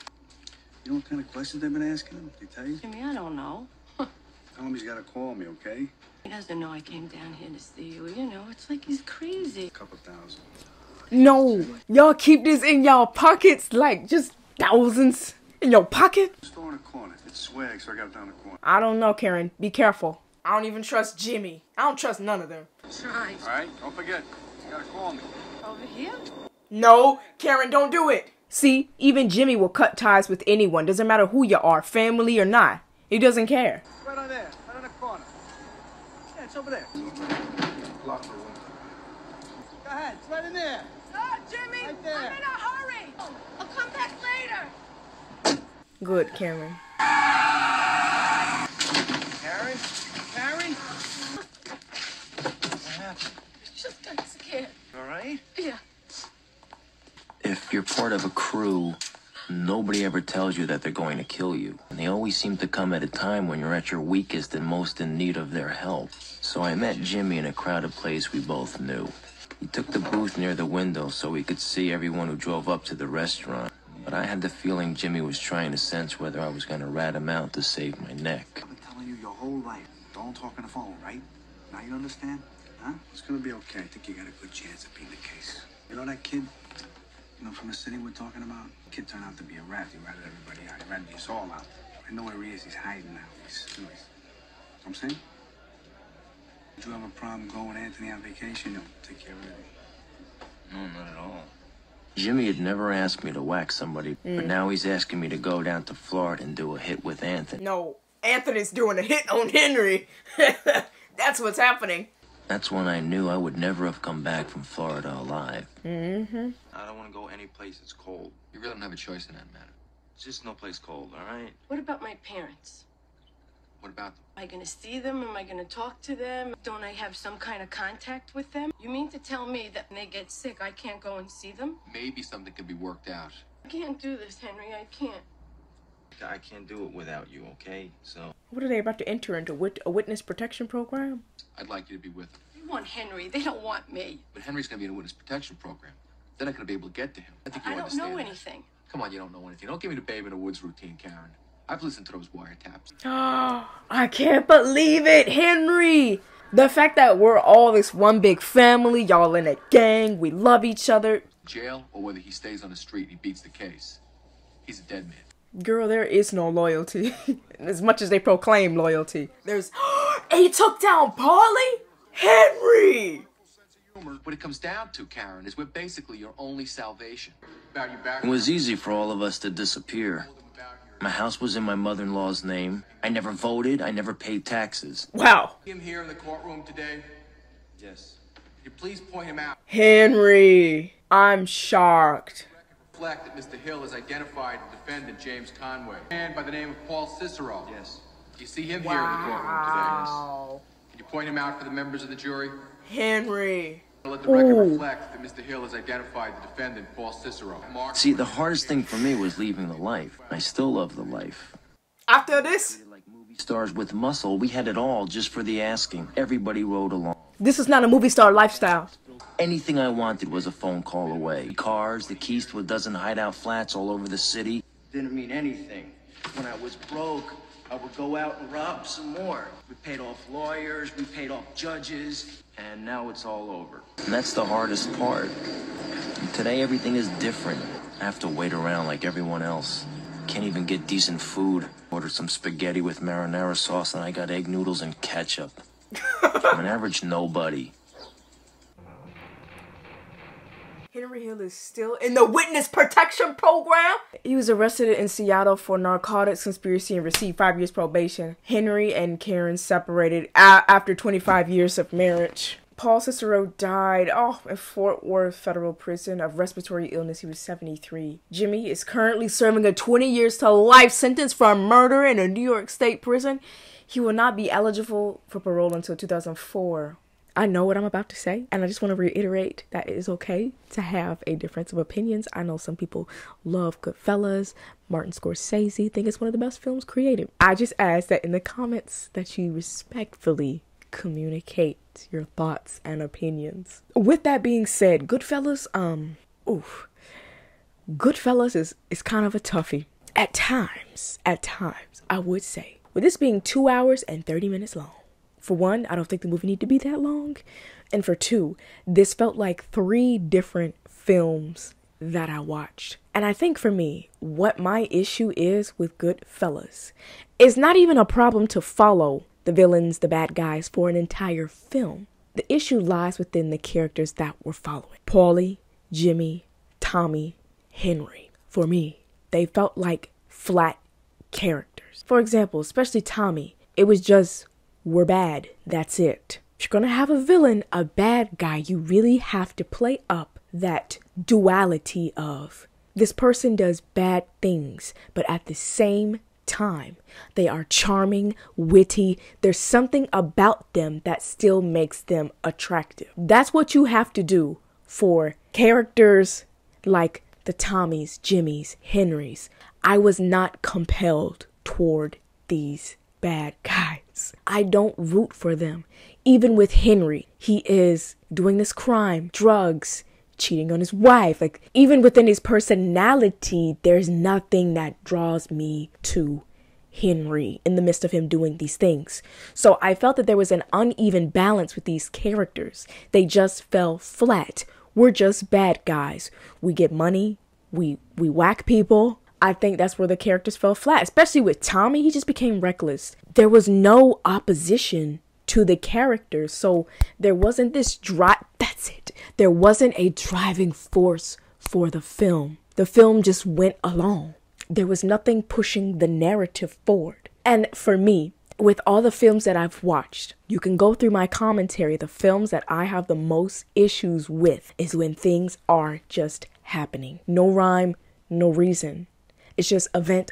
Speaker 5: You know what kind of questions they've been asking him? They tell you?
Speaker 9: Jimmy, I don't know.
Speaker 5: Tell him he's got to call me, okay?
Speaker 9: He doesn't know I came down here to see you. You know, it's like he's crazy.
Speaker 5: A couple thousand.
Speaker 1: No, y'all keep this in y'all pockets, like just thousands in your pocket.
Speaker 5: Store in the corner. It's swag, so I got it down the corner.
Speaker 1: I don't know, Karen. Be careful. I don't even trust Jimmy. I don't trust none of them.
Speaker 9: Try.
Speaker 5: All right, don't forget. You gotta call me.
Speaker 9: Over here?
Speaker 1: No, Karen, don't do it. See, even Jimmy will cut ties with anyone. Doesn't matter who you are, family or not. He doesn't care.
Speaker 5: Right on there, right on the corner. Yeah, it's over there. Locker room. Go ahead, it's right in there.
Speaker 13: Oh, Jimmy,
Speaker 5: Right there.
Speaker 13: I'm in a hurry. I'll come back later.
Speaker 1: Good, Karen.
Speaker 5: Karen? Karen?
Speaker 9: What happened? Just got scared.
Speaker 5: All right?
Speaker 9: Yeah.
Speaker 2: If you're part of a crew, nobody ever tells you that they're going to kill you. And they always seem to come at a time when you're at your weakest and most in need of their help. So I met Jimmy in a crowded place we both knew. He took the booth near the window so we could see everyone who drove up to the restaurant. But I had the feeling Jimmy was trying to sense whether I was going to rat him out to save my neck.
Speaker 5: I've been telling you your whole life. Don't talk on the phone, right? Now you understand? Huh? It's gonna be okay. I think you got a good chance of being the case. You know that kid? You know, from the city we're talking about? Kid turned out to be a rat. He ratted everybody out. He ratted us all out. I know where he is. He's hiding now. He's you know what I'm saying? Did you have a problem going with Anthony on vacation? He'll take care of everything.
Speaker 2: No, not at all. Jimmy had never asked me to whack somebody, but now he's asking me to go down to Florida and do a hit with Anthony.
Speaker 1: No, Anthony's doing a hit on Henry. That's what's happening.
Speaker 2: That's when I knew I would never have come back from Florida alive.
Speaker 1: Mm-hmm.
Speaker 2: I don't want to go any place that's cold. You really don't have a choice in that matter. It's just no place cold, all right?
Speaker 9: What about my parents?
Speaker 2: What about them?
Speaker 9: Am I going to see them? Am I going to talk to them? Don't I have some kind of contact with them? You mean to tell me that when they get sick, I can't go and see them?
Speaker 2: Maybe something could be worked out.
Speaker 9: I can't do this, Henry. I can't.
Speaker 2: I can't do it without you, okay? So...
Speaker 1: What are they about to enter into? A witness protection program?
Speaker 2: I'd like you to be with them.
Speaker 9: They want Henry. They don't want me.
Speaker 2: But Henry's gonna be in a witness protection program. They're not gonna be able to get to him. I think you
Speaker 9: I don't
Speaker 2: understand
Speaker 9: know
Speaker 2: that.
Speaker 9: anything.
Speaker 2: Come on, you don't know anything. Don't give me the babe in the woods routine, Karen. I've listened to those wiretaps.
Speaker 1: Oh, I can't believe it, Henry. The fact that we're all this one big family, y'all in a gang, we love each other.
Speaker 2: Jail, or whether he stays on the street and he beats the case. He's a dead man.
Speaker 1: Girl, there is no loyalty. As much as they proclaim loyalty. There's... He took down Paulie? Henry!
Speaker 2: What it comes down to, Karen, is we're basically your only salvation. It was easy for all of us to disappear. My house was in my mother-in-law's name. I never voted. I never paid taxes.
Speaker 1: Wow.
Speaker 2: Him here in the courtroom today? Yes. Could you please point him out?
Speaker 1: Henry, I'm shocked.
Speaker 2: Reflect that Mr. Hill has identified the defendant, James Conway. A man by the name of Paul Cicero. Yes. Do you see him here in the courtroom today? Can you point him out for the members of the jury?
Speaker 1: Henry.
Speaker 2: Let the record reflect that Mr. Hill has identified the defendant, Paul Cicero. See, the hardest thing for me was leaving the life. I still love the life.
Speaker 1: After this?
Speaker 2: Like movie stars with muscle, we had it all just for the asking. Everybody rode along.
Speaker 1: This is not a movie star lifestyle.
Speaker 2: Anything I wanted was a phone call away. Cars, the keys to a dozen hideout flats all over the city. Didn't mean anything. When I was broke, I would go out and rob some more. We paid off lawyers, we paid off judges, and now it's all over. And that's the hardest part. And today everything is different. I have to wait around like everyone else. Can't even get decent food. Ordered some spaghetti with marinara sauce and I got egg noodles and ketchup. I'm an average nobody.
Speaker 1: Henry Hill is still in the witness protection program. He was arrested in Seattle for narcotics conspiracy and received 5 years probation. Henry and Karen separated after 25 years of marriage. Paul Cicero died in Fort Worth Federal Prison of respiratory illness. He was 73. Jimmy is currently serving a 20 years to life sentence for murder in a New York State prison. He will not be eligible for parole until 2004. I know what I'm about to say, and I just want to reiterate that it is okay to have a difference of opinions. I know some people love Goodfellas. Martin Scorsese think it's one of the best films created. I just ask that in the comments that you respectfully communicate your thoughts and opinions. With that being said, Goodfellas, Goodfellas is kind of a toughie. At times, I would say. With this being 2 hours and 30 minutes long. For one, I don't think the movie needed to be that long. And for two, this felt like 3 different films that I watched. And I think for me, what my issue is with Goodfellas is not even a problem to follow the villains, the bad guys for an entire film. The issue lies within the characters that we're following. Paulie, Jimmy, Tommy, Henry. For me, they felt like flat characters. For example, especially Tommy, it was just, we're bad, that's it. If you're gonna have a villain, a bad guy, you really have to play up that duality of this person does bad things, but at the same time, they are charming, witty. There's something about them that still makes them attractive. That's what you have to do for characters like the Tommies, Jimmys, Henrys. I was not compelled toward these bad guys. I don't root for them. Even with Henry, he is doing this crime, drugs, cheating on his wife. Like, even within his personality, there's nothing that draws me to Henry in the midst of him doing these things. So I felt that there was an uneven balance with these characters. They just fell flat. We're just bad guys. We get money. We whack people. I think that's where the characters fell flat, especially with Tommy. He just became reckless. There was no opposition to the characters, so there wasn't this drive. That's it. There wasn't a driving force for the film. The film just went along. There was nothing pushing the narrative forward. And for me, with all the films that I've watched, you can go through my commentary. The films that I have the most issues with is when things are just happening. No rhyme, no reason. It's just event.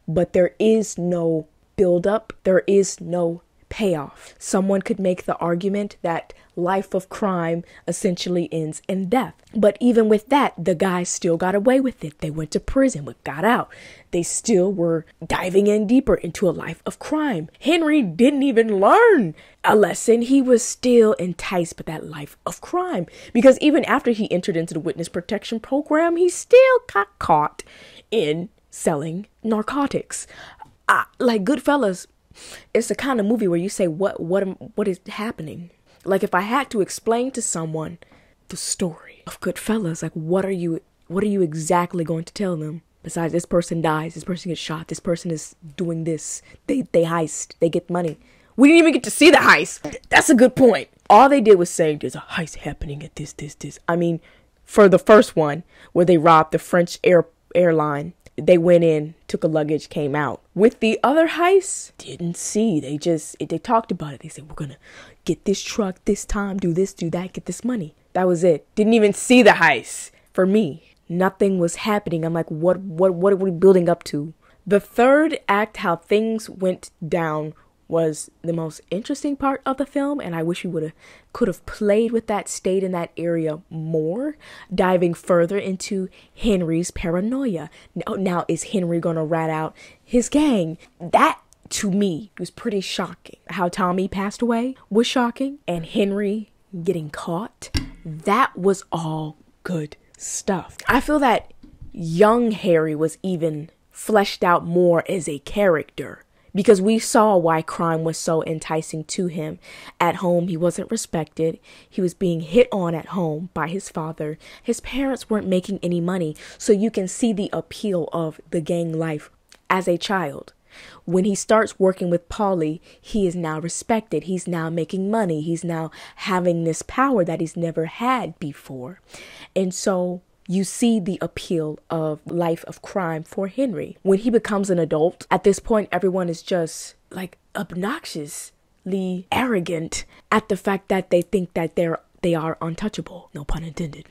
Speaker 1: But there is no build up. There is no payoff. Someone could make the argument that Life of Crime essentially ends in death. But even with that, the guys still got away with it. They went to prison but got out. They still were diving in deeper into a life of crime. Henry didn't even learn a lesson. He was still enticed by that life of crime. Because even after he entered into the witness protection program, he still got caught in selling narcotics. Like Goodfellas, it's the kind of movie where you say, what is happening? Like, if I had to explain to someone the story of Goodfellas, like, what are you exactly going to tell them? Besides, this person dies, this person gets shot, this person is doing this, they heist, they get money. We didn't even get to see the heist. That's a good point. All they did was say, there's a heist happening at this. I mean, for the first one, where they robbed the French airline, they went in, took a luggage, came out. With the other heists, didn't see. They talked about it. They said, we're going to get this truck this time, do this, do that, get this money. That was it. Didn't even see the heist. For me, nothing was happening. I'm like, what are we building up to? The third act, how things went down, was the most interesting part of the film, and I wish we could have played with that, stayed in that area more, diving further into Henry's paranoia. Now is Henry gonna rat out his gang? That, to me, was pretty shocking. How Tommy passed away was shocking, and Henry getting caught, that was all good stuff. I feel that young Harry was even fleshed out more as a character. because we saw why crime was so enticing to him. At home, he wasn't respected. He was being hit on at home by his father. His parents weren't making any money. So you can see the appeal of the gang life as a child. When he starts working with Paulie, he is now respected. He's now making money. He's now having this power that he's never had before. And so you see the appeal of life of crime for Henry. When he becomes an adult, at this point, everyone is just like obnoxiously arrogant at the fact that they think that they are untouchable. No pun intended.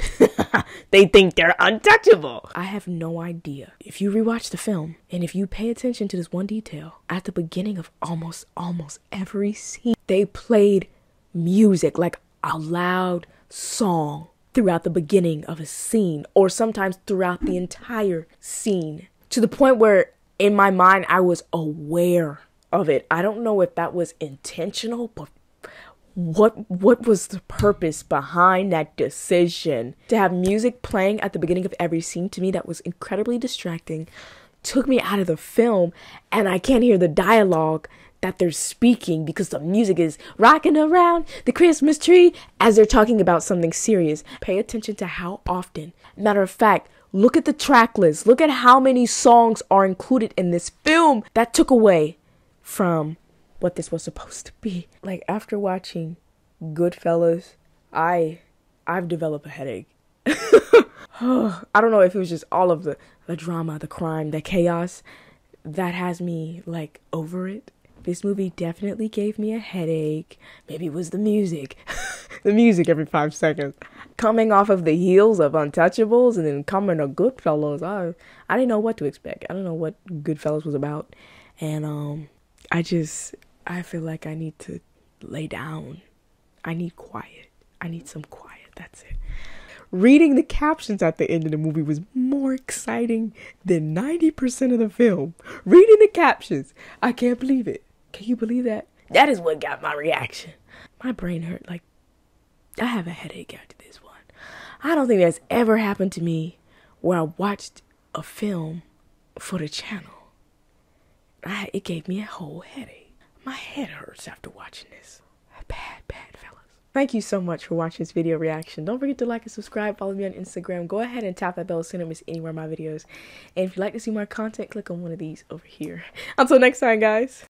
Speaker 1: They think they're untouchable. I have no idea. If you rewatch the film and if you pay attention to this one detail, at the beginning of almost every scene, they played music, like a loud song throughout the beginning of a scene, or sometimes throughout the entire scene, to the point where in my mind I was aware of it. I don't know if that was intentional, but what was the purpose behind that decision? To have music playing at the beginning of every scene, to me that was incredibly distracting, took me out of the film, and I can't hear the dialogue that they're speaking because the music is rocking around the Christmas tree as they're talking about something serious. Pay attention to how often. Matter of fact, look at the track list. Look at how many songs are included in this film. That took away from what this was supposed to be. Like, after watching Goodfellas, I've developed a headache. I don't know if it was just all of the drama, the crime, the chaos that has me like over it. This movie definitely gave me a headache. Maybe it was the music. The music every 5 seconds. Coming off of the heels of Untouchables and then coming to Goodfellas, I didn't know what to expect. I don't know what Goodfellas was about. And I feel like I need to lay down. I need quiet. I need some quiet. That's it. Reading the captions at the end of the movie was more exciting than 90% of the film. Reading the captions. I can't believe it. Can you believe that? That is what got my reaction. My brain hurt. Like, I have a headache after this one. I don't think that's ever happened to me where I watched a film for the channel. It gave me a whole headache. My head hurts after watching this. Bad, fellas. Thank you so much for watching this video reaction. Don't forget to like and subscribe. Follow me on Instagram. Go ahead and tap that bell so you don't miss any more of my videos. And if you'd like to see more content, click on one of these over here. Until next time, guys.